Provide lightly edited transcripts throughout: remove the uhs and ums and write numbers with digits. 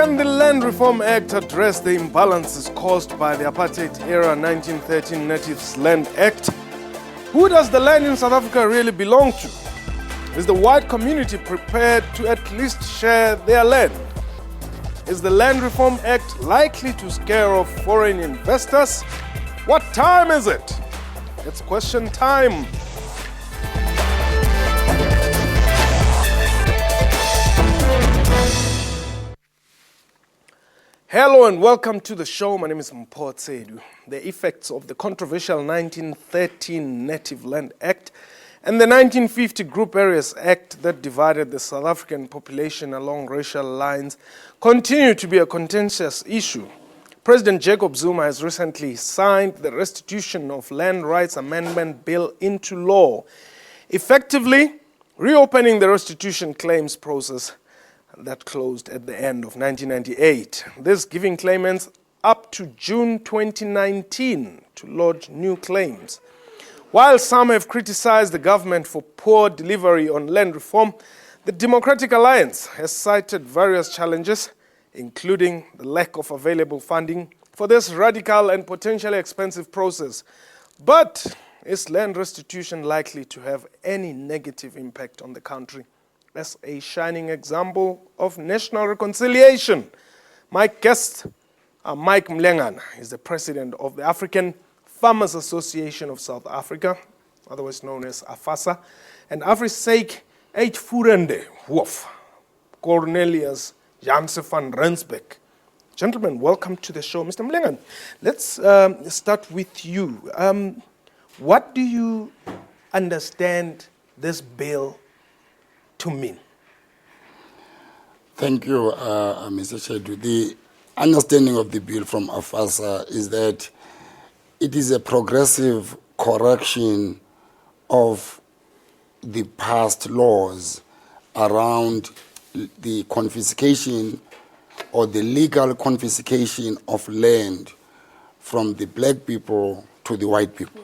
Can the Land Reform Act address the imbalances caused by the apartheid-era 1913 Natives Land Act? Who does the land in South Africa really belong to? Is the white community prepared to at least share their land? Is the Land Reform Act likely to scare off foreign investors? What time is it? It's question time. Hello and welcome to the show. My name is Mpho Tsedu. The effects of the controversial 1913 Native Land Act and the 1950 Group Areas Act that divided the South African population along racial lines continue to be a contentious issue. President Jacob Zuma has recently signed the Restitution of Land Rights Amendment Bill into law, effectively reopening the restitution claims process that closed at the end of 1998. This giving claimants up to June 2019 to lodge new claims. While some have criticized the government for poor delivery on land reform, the Democratic Alliance has cited various challenges, including the lack of available funding for this radical and potentially expensive process. But is land restitution likely to have any negative impact on the country as a shining example of national reconciliation? My guest, Mike Mlengana, is the president of the African Farmers Association of South Africa, otherwise known as AFASA, and AfriSake Uitvoerende Hoof, Cornelius Janse van Rensbeck. Gentlemen, welcome to the show. Mr. Mlengana, let's start with you. What do you understand this bill to mean? Thank you, Mr. Shedu. The understanding of the bill from AFASA is that it is a progressive correction of the past laws around the confiscation or the legal confiscation of land from the black people to the white people.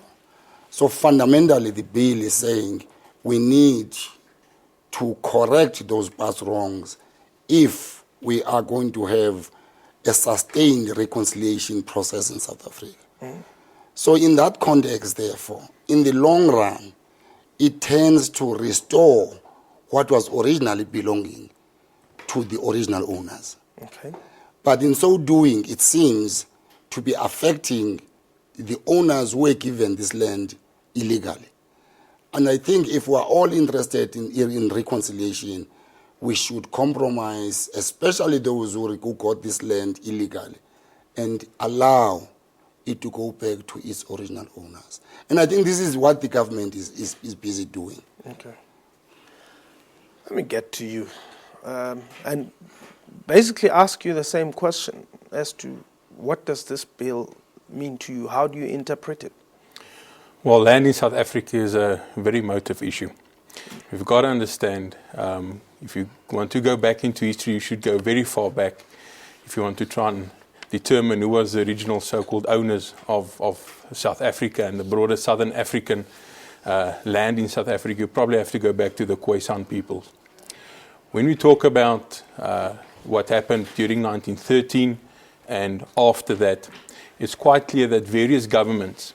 So fundamentally, the bill is saying we need to correct those past wrongs if we are going to have a sustained reconciliation process in South Africa. So in that context, therefore, in the long run, it tends to restore what was originally belonging to the original owners. Okay. But in so doing, it seems to be affecting the owners who were given this land illegally. And I think if we're all interested in reconciliation, we should compromise, especially those who got this land illegally, and allow it to go back to its original owners. And I think this is what the government is busy doing. Okay. Let me get to you and basically ask you the same question as to what does this bill mean to you? How do you interpret it? Well, land in South Africa is a very emotive issue. We've got to understand, if you want to go back into history, you should go very far back. If you want to try and determine who was the original so-called owners of South Africa and the broader Southern African land in South Africa, you probably have to go back to the Khoisan peoples. When we talk about what happened during 1913 and after that, it's quite clear that various governments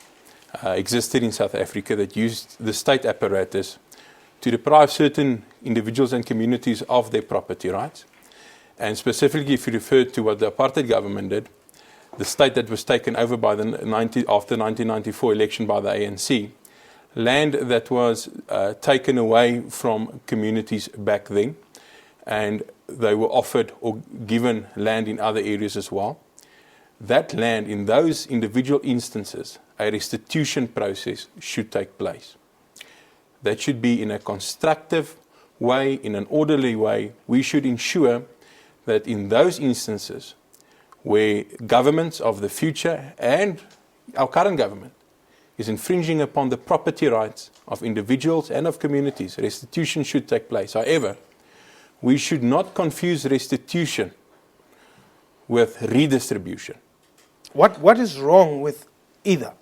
existed in South Africa that used the state apparatus to deprive certain individuals and communities of their property rights. And specifically, if you refer to what the apartheid government did, the state that was taken over by after the 1994 election by the ANC, land that was taken away from communities back then, and they were offered or given land in other areas as well. That land, in those individual instances, a restitution process should take place. That should be in a constructive way, in an orderly way. We should ensure that in those instances where governments of the future and our current government is infringing upon the property rights of individuals and of communities, restitution should take place. However, we should not confuse restitution with redistribution. What is wrong with either?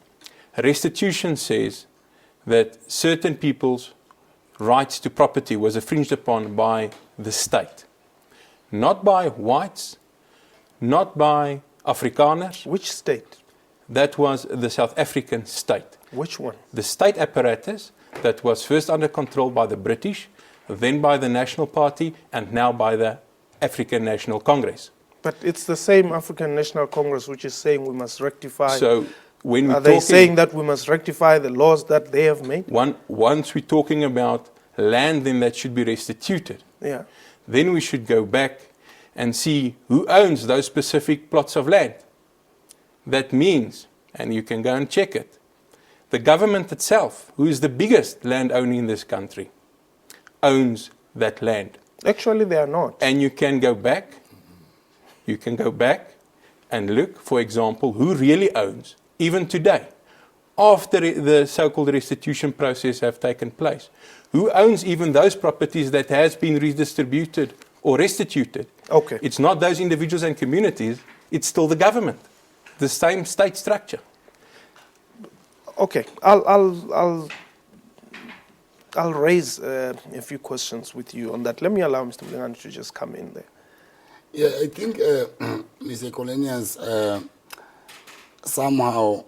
Restitution says that certain people's rights to property was infringed upon by the state. Not by whites, not by Afrikaners. Which state? That was the South African state. Which one? The state apparatus that was first under control by the British, then by the National Party, and now by the African National Congress. But it's the same African National Congress which is saying we must rectify. So when we're Are they talking, saying that we must rectify the laws that they have made? once we're talking about land, then that should be restituted. Yeah. Then we should go back and see who owns those specific plots of land. That means, and you can go and check it, the government itself, who is the biggest landowner in this country, owns that land. Actually, they are not. And you can go back and look, for example, who really owns, even today, after the so-called restitution process have taken place. Who owns even those properties that has been redistributed or restituted? Okay. It's not those individuals and communities, it's still the government, the same state structure. Okay, I'll raise a few questions with you on that. Let me allow Mr. Mlingana to just come in there. Yeah, I think Mr. Colenius somehow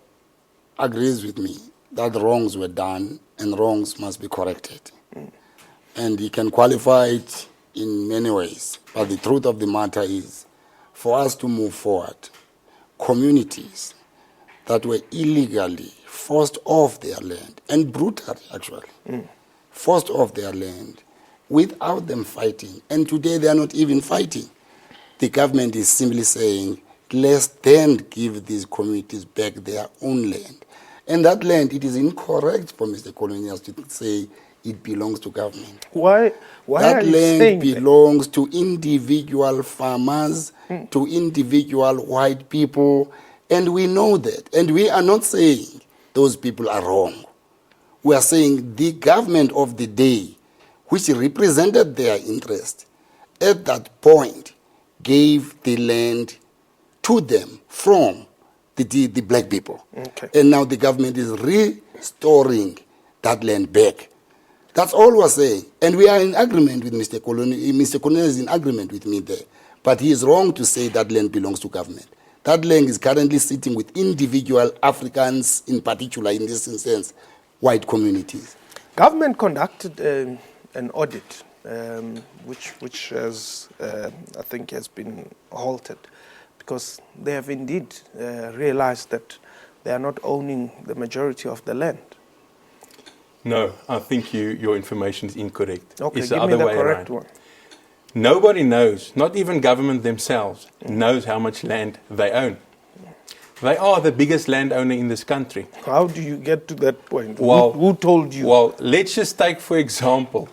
agrees with me that wrongs were done and wrongs must be corrected. And he can qualify it in many ways. But the truth of the matter is, for us to move forward, communities that were illegally forced off their land, and brutally actually, forced off their land without them fighting, and today they are not even fighting. The government is simply saying, let's then give these communities back their own land. And that land, it is incorrect for Mr. Colonials to say it belongs to government. Why That are you land saying belongs to individual farmers, to individual white people, and we know that. And we are not saying those people are wrong. We are saying the government of the day, which represented their interest, at that point gave the land to them from the black people. Okay. And now the government is restoring that land back. That's all we're saying. And we are in agreement with Mr. Colonial. Mr. Colonial is in agreement with me there. But he is wrong to say that land belongs to government. That land is currently sitting with individual Africans, in particular, in this instance, white communities. Government conducted an audit, which has, I think, has been halted because they have indeed realized that they are not owning the majority of the land. No, I think your information is incorrect. Okay, It's give the other me the way correct around. one. Nobody knows, not even government themselves, knows how much land they own. They are the biggest landowner in this country. How do you get to that point? Well, who told you? Well, let's just take, for example,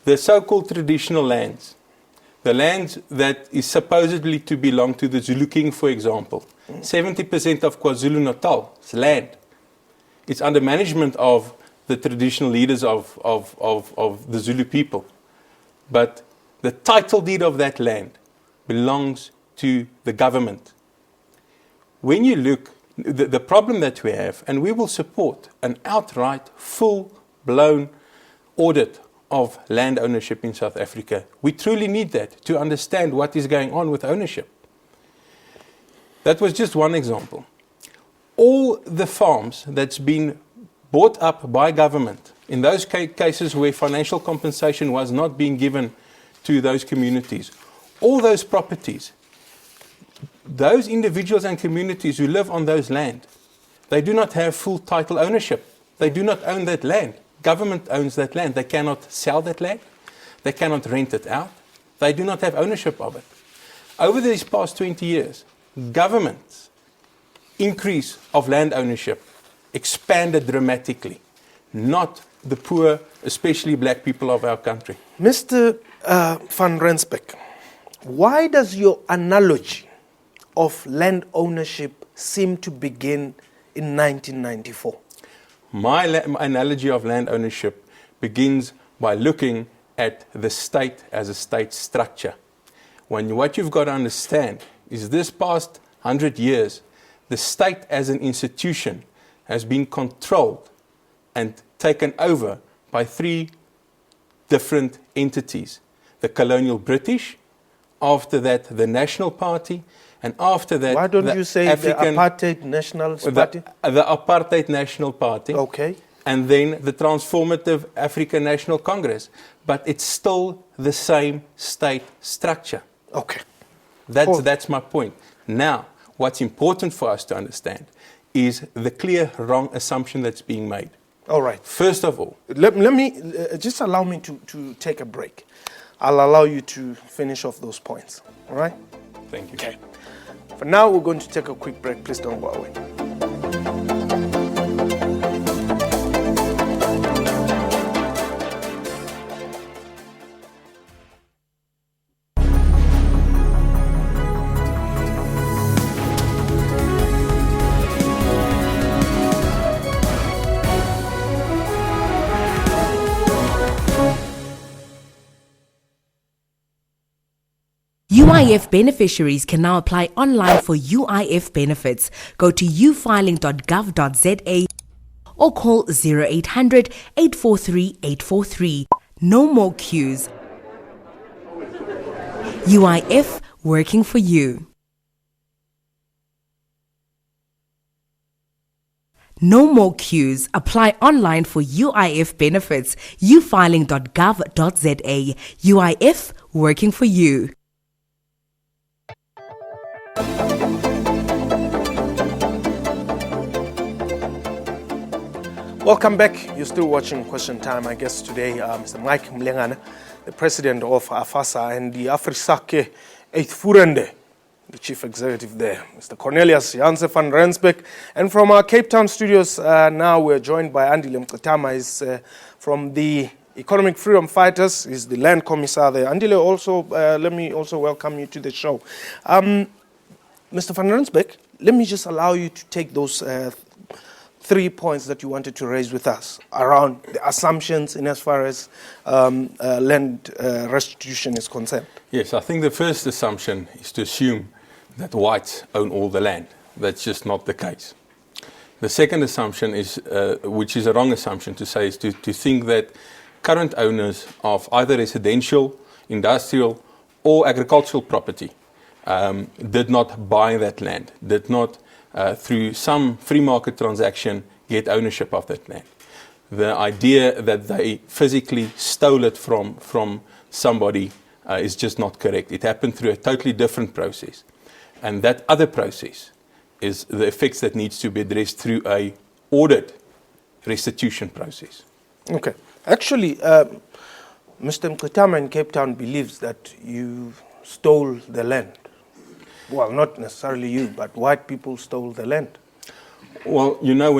the so-called traditional lands. The lands that is supposedly to belong to the Zulu king, for example. 70% of KwaZulu-Natal's land. It's under management of the traditional leaders of the Zulu people. But the title deed of that land belongs to the government. When you look, the problem that we have, and we will support an outright, full-blown audit of land ownership in South Africa. We truly need that to understand what is going on with ownership. That was just one example. All the farms that's been bought up by government, in those cases where financial compensation was not being given to those communities, all those properties, those individuals and communities who live on those land, they do not have full title ownership. They do not own that land. Government owns that land. They cannot sell that land. They cannot rent it out. They do not have ownership of it. Over these past 20 years, government's increase of land ownership expanded dramatically, not the poor, especially black people of our country. Mr. Van Rensbeck, why does your analogy of land ownership seem to begin in 1994? My analogy of land ownership begins by looking at the state as a state structure. What you've got to understand is this past 100 years, the state as an institution has been controlled and taken over by three different entities. The colonial British, after that the National Party, And after that, Why don't you say the Apartheid National Party? The Apartheid National Party. Okay. And then the Transformative African National Congress. But it's still the same state structure. Okay. That's my point. Now, what's important for us to understand is the clear wrong assumption that's being made. All right. First of all, let me just allow me to take a break. I'll allow you to finish off those points. All right? Thank you. Okay. For now, we're going to take a quick break. Please don't go away. UIF beneficiaries can now apply online for UIF benefits. Go to ufiling.gov.za or call 0800 843 843. No more queues. UIF, working for you. No more queues. Apply online for UIF benefits. ufiling.gov.za. UIF, working for you. Welcome back. You're still watching Question Time. I guess today, Mr. Mike Mlengana, the president of AFASA, and the Afrisake Uitvoerende, the chief executive there, Mr. Cornelius Janse van Rensbeck. And from our Cape Town studios, now we're joined by Andile Mqitama. He's from the Economic Freedom Fighters. He's the land commissar there. Andile, also, let me also welcome you to the show. Mr. van Rensbeck, let me just allow you to take those 3 points that you wanted to raise with us around the assumptions in as far as land restitution is concerned. Yes, I think the first assumption is to assume that whites own all the land. That's just not the case. The second assumption is, which is a wrong assumption to say, is to think that current owners of either residential, industrial, or agricultural property did not buy that land, did not through some free market transaction get ownership of that land. The idea that they physically stole it from somebody is just not correct. It happened through a totally different process. And that other process is the effects that needs to be addressed through a ordered restitution process. Okay. Actually, Mr. Mqitama in Cape Town believes that you stole the land. Well, not necessarily you, but white people stole the land. Well, you know,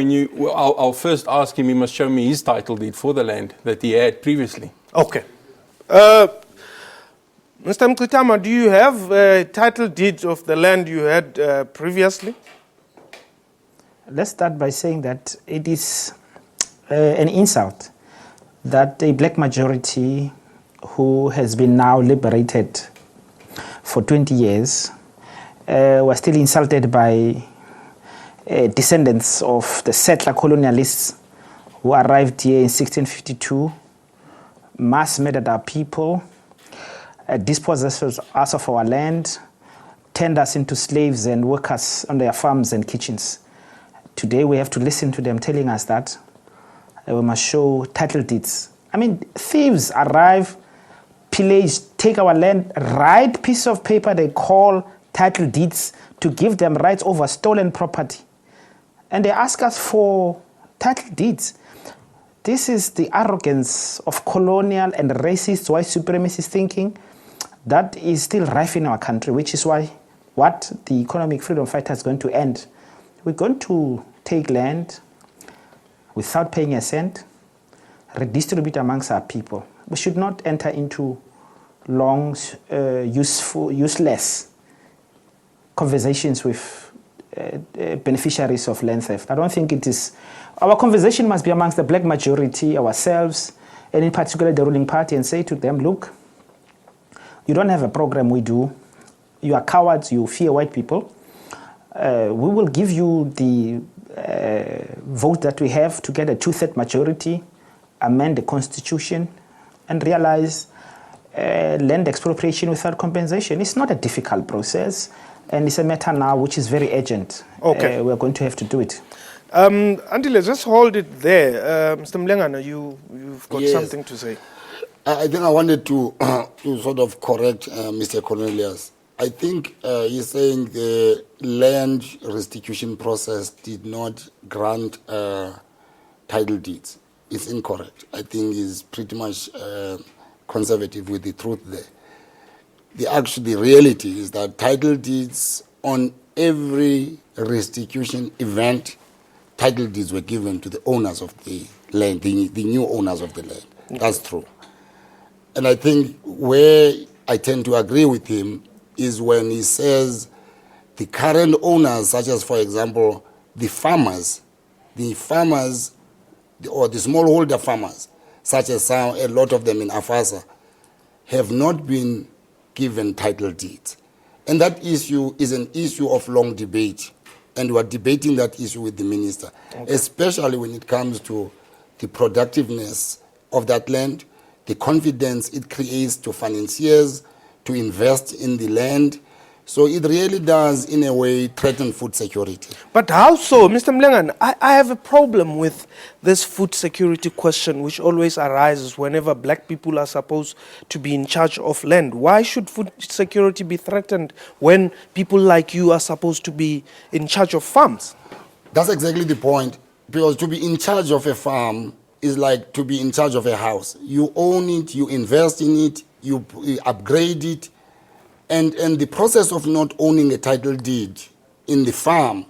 I'll first ask him, he must show me his title deed for the land that he had previously. Okay. Mr. Mqitama, do you have a title deed of the land you had previously? Let's start by saying that it is an insult that a black majority who has been now liberated for 20 years were still insulted by descendants of the settler colonialists who arrived here in 1652, mass murdered our people, dispossessed us of our land, turned us into slaves and workers on their farms and kitchens. Today we have to listen to them telling us that we must show title deeds. I mean, thieves arrive, pillage, take our land, write piece of paper they call title deeds to give them rights over stolen property. And they ask us for title deeds. This is the arrogance of colonial and racist white supremacist thinking that is still rife in our country, which is why what the Economic Freedom Fighter is going to end. We're going to take land without paying a cent, redistribute amongst our people. We should not enter into long, useless conversations with beneficiaries of land theft. I don't think it is. Our conversation must be amongst the black majority, ourselves, and in particular the ruling party, and say to them, look, you don't have a program we do. You are cowards, you fear white people. We will give you the vote that we have to get a 2/3 majority, amend the constitution, and realize land expropriation without compensation. It's not a difficult process. And it's a matter now which is very urgent. Okay. We're going to have to do it. Andile, just hold it there. Mr. Mlengana, you've got Yes. something to say. I think I wanted to, to sort of correct Mr. Cornelius. I think he's saying the land restitution process did not grant title deeds. It's incorrect. I think he's pretty much conservative with the truth there. The reality is that title deeds on every restitution event, title deeds were given to the owners of the land, the new owners of the land. That's true. And I think where I tend to agree with him is when he says the current owners, such as, for example, the farmers, or the smallholder farmers, such as a lot of them in Afasa, have not been given title deeds. And that issue is an issue of long debate. And we are debating that issue with the minister, especially when it comes to the productiveness of that land, the confidence it creates to financiers to invest in the land. So it really does, in a way, threaten food security. But how so? Mr. Mlengana, I have a problem with this food security question which always arises whenever black people are supposed to be in charge of land. Why should food security be threatened when people like you are supposed to be in charge of farms? That's exactly the point. Because to be in charge of a farm is like to be in charge of a house. You own it, you invest in it, you upgrade it. And the process of not owning a title deed in the farm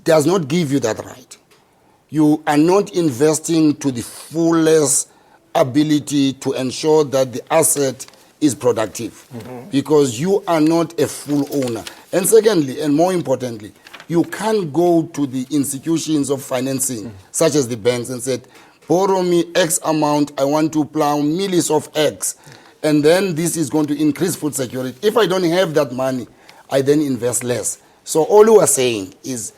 does not give you that right. You are not investing to the fullest ability to ensure that the asset is productive, because you are not a full owner. And secondly, and more importantly, you can't go to the institutions of financing, such as the banks, and say, borrow me X amount, I want to plow millions of X. And then this is going to increase food security. If I don't have that money, I then invest less. So all we are saying is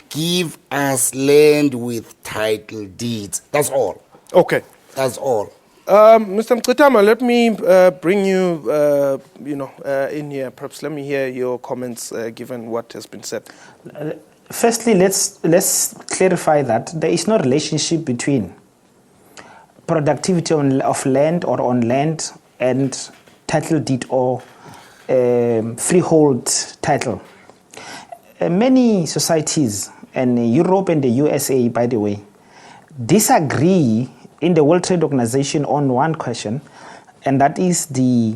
give us land with title deeds. That's all. Okay. That's all. Mr. Mchitama, let me bring you, in here. Perhaps let me hear your comments given what has been said. Firstly, let's clarify that there is no relationship between productivity of land or on land and title deed or freehold title. Many societies, and Europe and the USA, by the way, disagree in the World Trade Organization on one question, and that is the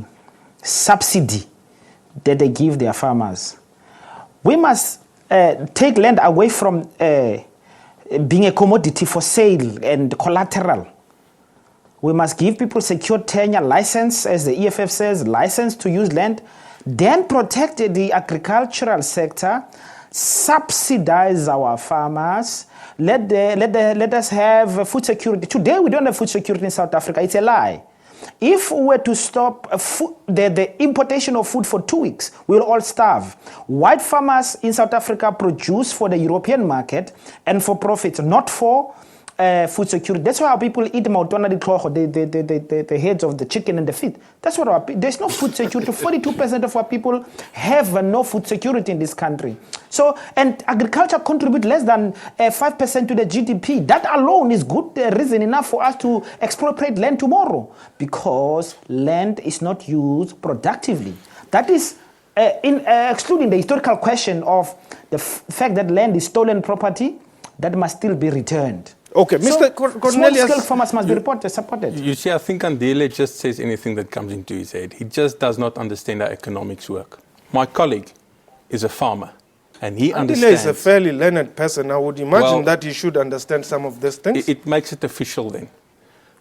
subsidy that they give their farmers. We must take land away from being a commodity for sale and collateral. We must give people secure tenure license, as the EFF says, license to use land, then protect the agricultural sector, subsidize our farmers, let us have food security. Today we don't have food security in South Africa. It's a lie. If we were to stop the importation of food for 2 weeks, we'll all starve. White farmers in South Africa produce for the European market and for profit, not for food security. That's why our people eat the heads of the chicken and the feet. That's what there's no food security. 42% of our people have no food security in this country. So, and agriculture contributes less than 5% to the GDP. That alone is good reason enough for us to expropriate land tomorrow, because land is not used productively. That is excluding the historical question of the fact that land is stolen property that must still be returned. Okay, Mr. Cornelius, small-scale farmers must be supported. You see, I think Andile just says anything that comes into his head. He just does not understand how economics work. My colleague is a farmer, and he understands. Andile is a fairly learned person. I would imagine that he should understand some of these things. It makes it official then.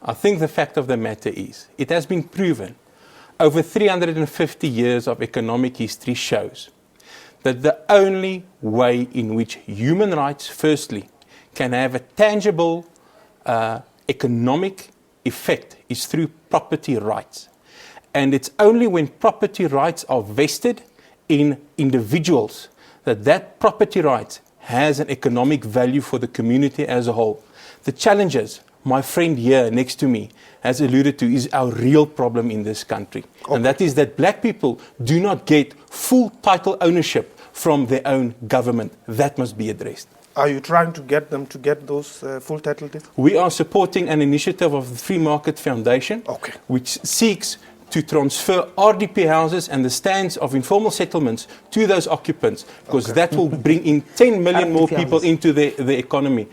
I think the fact of the matter is, it has been proven over 350 years of economic history shows that the only way in which human rights, firstly, can have a tangible economic effect is through property rights. And it's only when property rights are vested in individuals that property right has an economic value for the community as a whole. The challenges my friend here next to me has alluded to is our real problem in this country. And that is that black people do not get full title ownership from their own government. That must be addressed. Are you trying to get them to get those full title deeds? We are supporting an initiative of the Free Market Foundation, which seeks to transfer RDP houses and the stands of informal settlements to those occupants, because that will bring in 10 million more people into the economy.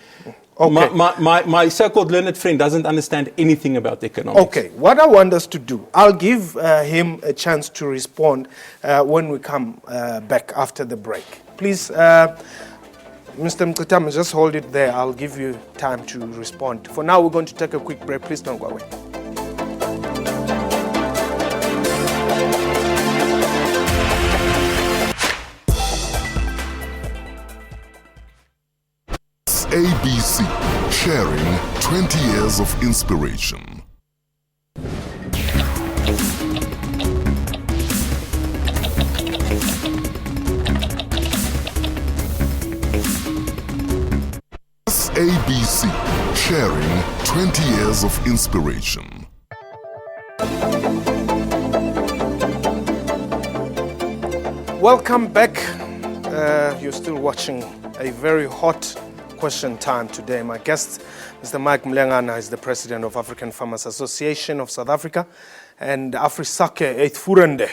My so-called learned friend doesn't understand anything about economics. Okay, what I want us to do, I'll give him a chance to respond when we come back after the break. Please, Mr. Mkutama, just hold it there. I'll give you time to respond. For now, we're going to take a quick break. Please don't go away. SABC, sharing 20 years of inspiration. SABC, sharing 20 years of inspiration. Welcome back. You're still watching a very hot question time today. My guest, Mr. Mike Mlengana, is the president of African Farmers Association of South Africa, and AfriSake Eithfurende,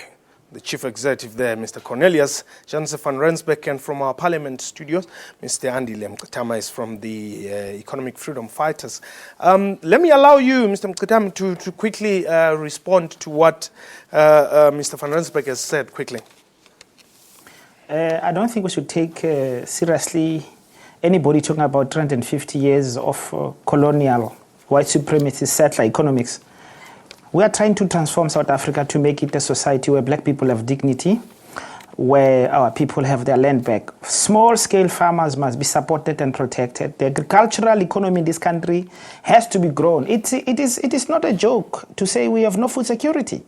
the chief executive there, Mr. Cornelius Janse van Rensbeck, and from our parliament studios, Mr. Andile Mkutama is from the Economic Freedom Fighters. Let me allow you, Mr. Mkutama, to quickly respond to what Mr. van Rensbeck has said quickly. I don't think we should take seriously anybody talking about 350 years of colonial, white supremacist, settler economics. We are trying to transform South Africa to make it a society where black people have dignity, where our people have their land back. Small-scale farmers must be supported and protected. The agricultural economy in this country has to be grown. It is not a joke to say we have no food security.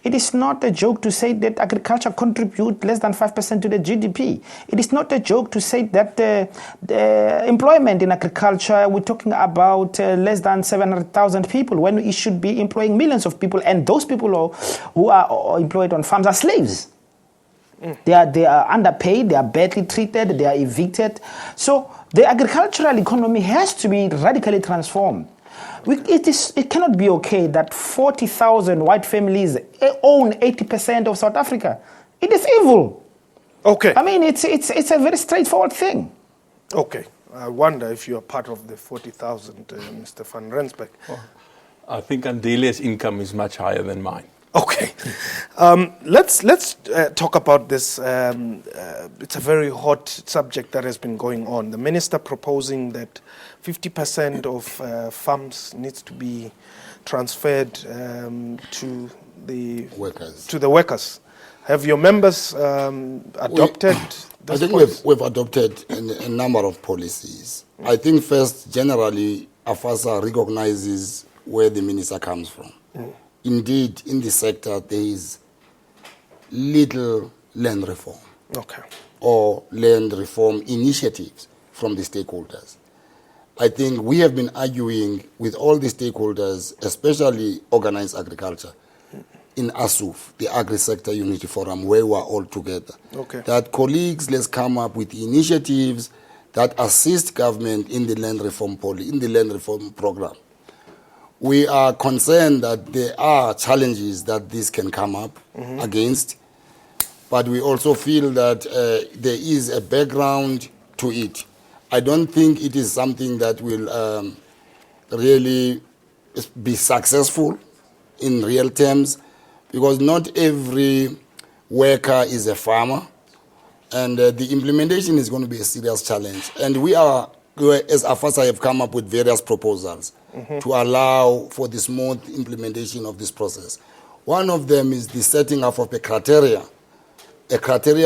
It is not a joke to say that agriculture contributes less than 5% to the GDP. It is not a joke to say that the employment in agriculture, we're talking about less than 700,000 people when we should be employing millions of people, and those people who are employed on farms are slaves. They are underpaid, they are badly treated, they are evicted. So the agricultural economy has to be radically transformed. It cannot be okay that 40,000 white families own 80% of South Africa. It is evil. Okay. I mean, it's a very straightforward thing. Okay. I wonder if you are part of the 40,000, Mr. van Rensbeck. Oh, I think Andile's income is much higher than mine. Okay. Let's talk about this. It's a very hot subject that has been going on. The minister proposing that 50% of farms needs to be transferred to the workers. Have your members adopted this I think we've adopted a number of policies. I think first, generally, AFASA recognizes where the minister comes from. Indeed, in the sector, there is little land reform or land reform initiatives from the stakeholders. I think we have been arguing with all the stakeholders, especially organized agriculture, in ASUF, the Agri-Sector Unity Forum, where we are all together, that colleagues, let's come up with initiatives that assist government in the land reform program. We are concerned that there are challenges that this can come up against, but we also feel that there is a background to it. I don't think it is something that will really be successful in real terms, because not every worker is a farmer, and the implementation is going to be a serious challenge. And we are, as AFASA, have come up with various proposals to allow for the smooth implementation of this process. One of them is the setting up of a criteria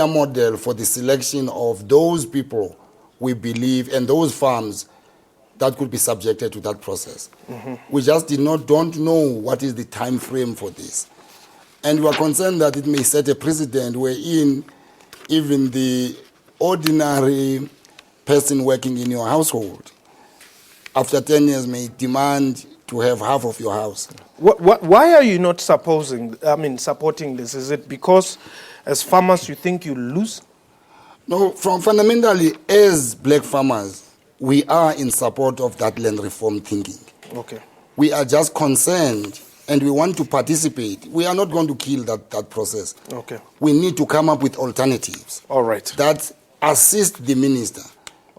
model for the selection of those people we believe and those farms that could be subjected to that process. We just don't know what is the time frame for this. And we are concerned that it may set a precedent wherein even the ordinary person working in your household after 10 years may demand to have half of your house. Why are you not supporting this? Is it because as farmers you think you lose? No, fundamentally, as black farmers, we are in support of that land reform thinking. Okay. We are just concerned and we want to participate. We are not going to kill that process. Okay. We need to come up with alternatives. All right. That assist the minister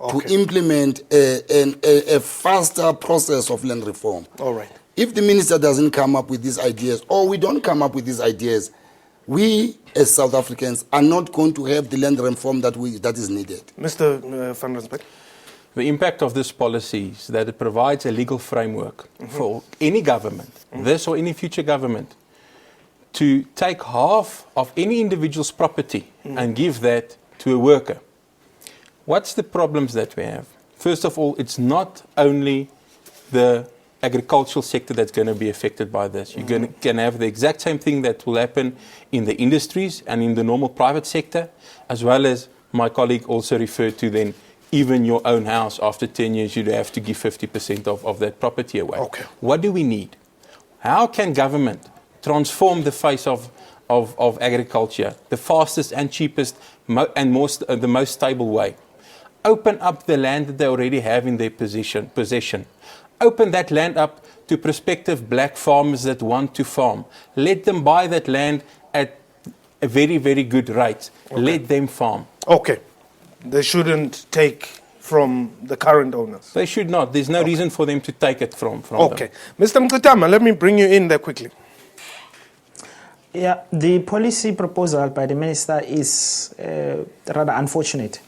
Okay. to implement a faster process of land reform. All right. If the minister doesn't come up with these ideas, or we don't come up with these ideas, we as South Africans are not going to have the land reform that is needed. Mr. Van Rensburg. The impact of this policy is that it provides a legal framework for any government, this or any future government, to take half of any individual's property and give that to a worker. What's the problems that we have? First of all, it's not only the agricultural sector that's going to be affected by this. You're going to have the exact same thing that will happen in the industries and in the normal private sector, as well as my colleague also referred to then, even your own house, after 10 years, you'd have to give 50% of that property away. Okay. What do we need? How can government transform the face of agriculture, the fastest and cheapest the most stable way? Open up the land that they already have in their possession. Open that land up to prospective black farmers that want to farm. Let them buy that land at a very, very good rate. Okay. Let them farm. Okay. They shouldn't take from the current owners. They should not. There's no reason for them to take it from Okay. them. Mr. Mkutama, let me bring you in there quickly. Yeah, the policy proposal by the minister is rather unfortunate.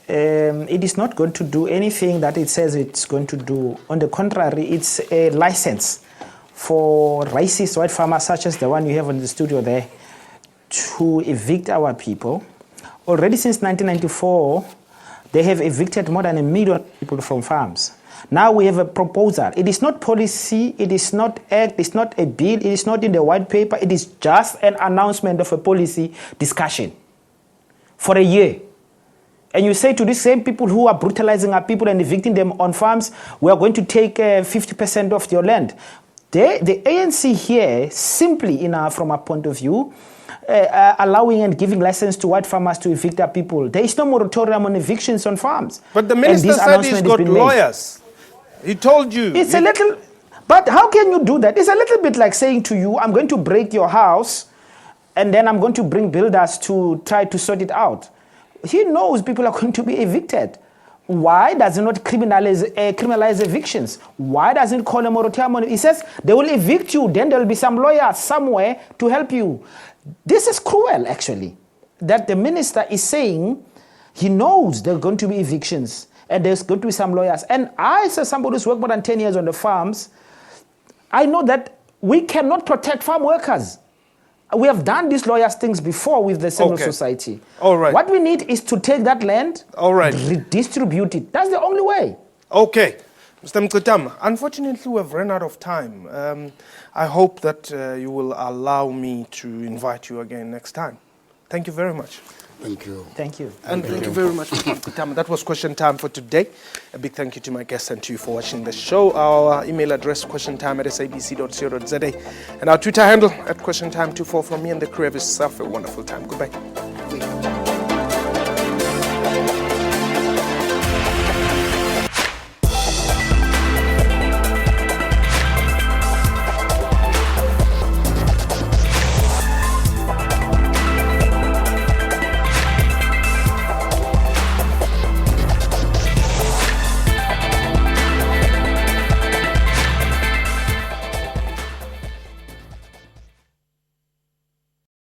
It is not going to do anything that it says it's going to do. On the contrary, it's a license for racist white farmers such as the one you have in the studio there to evict our people. Already since 1994, they have evicted more than 1 million people from farms. Now we have a proposal. It is not policy, it is not act, it's not a bill, it is not in the white paper, it is just an announcement of a policy discussion for a year. And you say to these same people who are brutalizing our people and evicting them on farms, we are going to take 50% of your land. The ANC here, simply from our point of view, allowing and giving license to white farmers to evict our people. There is no moratorium on evictions on farms. But the minister said he's got lawyers. He told you. It's a little, but how can you do that? It's a little bit like saying to you, I'm going to break your house and then I'm going to bring builders to try to sort it out. He knows people are going to be evicted. Why does he not criminalize evictions? Why doesn't he call a moratorium? He says they will evict you, then there will be some lawyer somewhere to help you. This is cruel, actually, that the minister is saying he knows there are going to be evictions and there's going to be some lawyers. And I, as somebody who's worked more than 10 years on the farms, I know that we cannot protect farm workers. We have done these lawyers things before with the civil society. All right. What we need is to take that land, redistribute it. That's the only way. Okay. Mr. Mkutama, unfortunately we've run out of time. I hope that you will allow me to invite you again next time. Thank you very much. Thank you. Thank you. And thank you very much, Mr. Mkutama. That was question time for today. A big thank you to my guests and to you for watching the show. Our email address, questiontime@sabc.co.za. And our Twitter handle, @questiontime24. From me and the crew, have yourself a wonderful time. Goodbye.